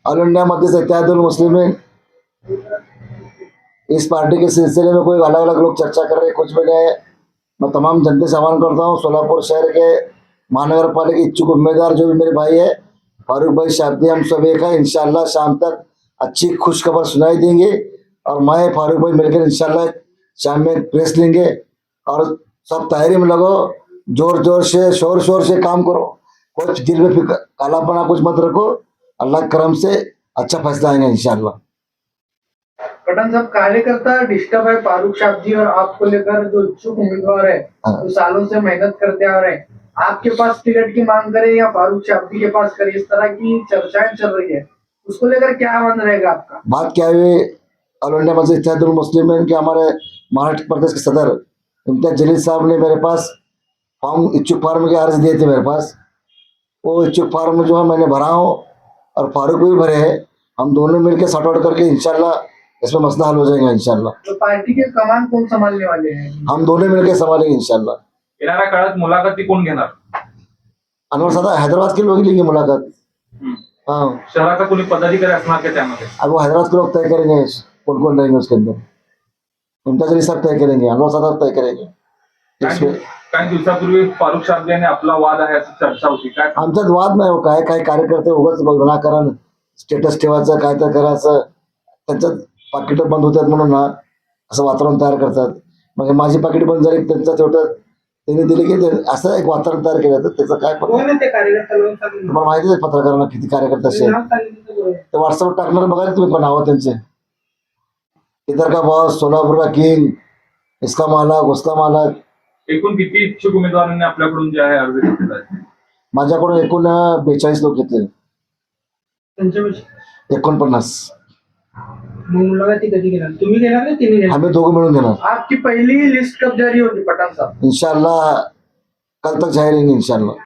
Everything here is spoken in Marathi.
ऑल इंडिया मध्य से इत्तेहादुल मुस्लिमीन, इस पार्टी के सिलसिले में कोई अलग अलग लोग चर्चा कर रहे हैं, कुछ भी नहीं है। मैं तमाम जनता से आह्वान करता हूँ, सोलापुर शहर के महानगर पालिका इच्छुक उम्मीदवार जो भी मेरे भाई है फारूक भाई शाब्दी, हम सब एक है। इंशाल्लाह शाम तक अच्छी खुश खबर सुनाई देंगे और मैं फारूक भाई मिलकर इंशाल्लाह शाम में प्रेस लेंगे और सब तैयारी में लगो, जोर जोर से शोर शोर से काम करो, कुछ दिल में फिक्र कालापना कुछ मत रखो, अल्लाह के करम से अच्छा फैसला आएंगे इंशाल्लाह। पठान साहब, कार्यकर्ता डिस्टर्ब है फारूक शाब्दी और आपको लेकर जो इच्छुक उम्मीदवार है जो सालों से मेहनत करते आ रहे हैं, आपके पास टिकट की मांग करें या फारूक शाब्दी के पास करें, इस तरह की चर्चाएं चल रही है, उसको लेकर क्या आह्वान रहेगा आपका? बात क्या हुई, ऑल इंडिया मस्जिद इत्तेहादुल मुस्लिमीन के हमारे महाराष्ट्र प्रदेश के सदर इम्तियाज जलील साहब ने मेरे पास फॉर्म इच्छुक फार्म के अर्ज दिए थे मेरे पास। वो इच्छुक फार्म जो है मैंने भरा हूँ और फारूक भी भरे हैं। हम दोनों मिलकर सॉर्ट आउट करके इंशाल्लाह इसमें मसला हल हो जाएगा इंशाल्लाह। तो पार्टी के कमान कौन संभालने वाले हैं? हम दोनों मिलकर संभालेंगे इंशाल्लाह। येणाऱ्या काळात मुलाखती कोण घेणार? अनवर सादा हैदराबाद के लोग ही लेंगे मुलाकात। हाँ, शहराचा कोणी पदाधिकारी असणार का त्यामध्ये? अब वो हैदराबाद के लोग तय करेंगे कौन कौन रहेंगे उसके अंदर। इम्तियाज जलील साहब तय करेंगे, अनवर सादा तय करेंगे। काही दिवसापूर्वी फारूक शाब्दी आणि आपला वाद आहे अशी चर्चा होती, काय? आमच्यात वाद नाही हो, काय काय कार्यकर्ते उगाच विनाकारण स्टेटस ठेवायचं, काय तर करायचं, त्यांच्यात पाकिट बंद होतात म्हणून ना असं वातावरण तयार करतात। मग माझी पाकिट बंद झाली, त्यांचं तेवढं त्यांनी दिले की असं एक वातावरण तयार केलं तर त्याचं काय पण तुम्हाला माहितीच आहे पत्रकारांना किती कार्यकर्ते असे ते व्हॉट्सअप टाकणार बघा तुम्ही पण नावं त्यांचे, इधर का बॉस, सोलापूर का किंग, इसका मालक, उसका मालक। एकूण किती इच्छुक उमेदवारांनी आपल्याकडून जे आहे अर्ज घेतलेला आहे? माझ्याकडून एकूण 42 लोक घेतले, 49। मुलाखती कधी घेणार? तुम्ही घेणार का तिने घेणार? आम्ही दोघं मिळून देणार आपकी पहली लिस्ट कब जारी होगी पठान साहब? इंशाल्लाह, कल तक जाहिर रहेंगे इंशाल्लाह।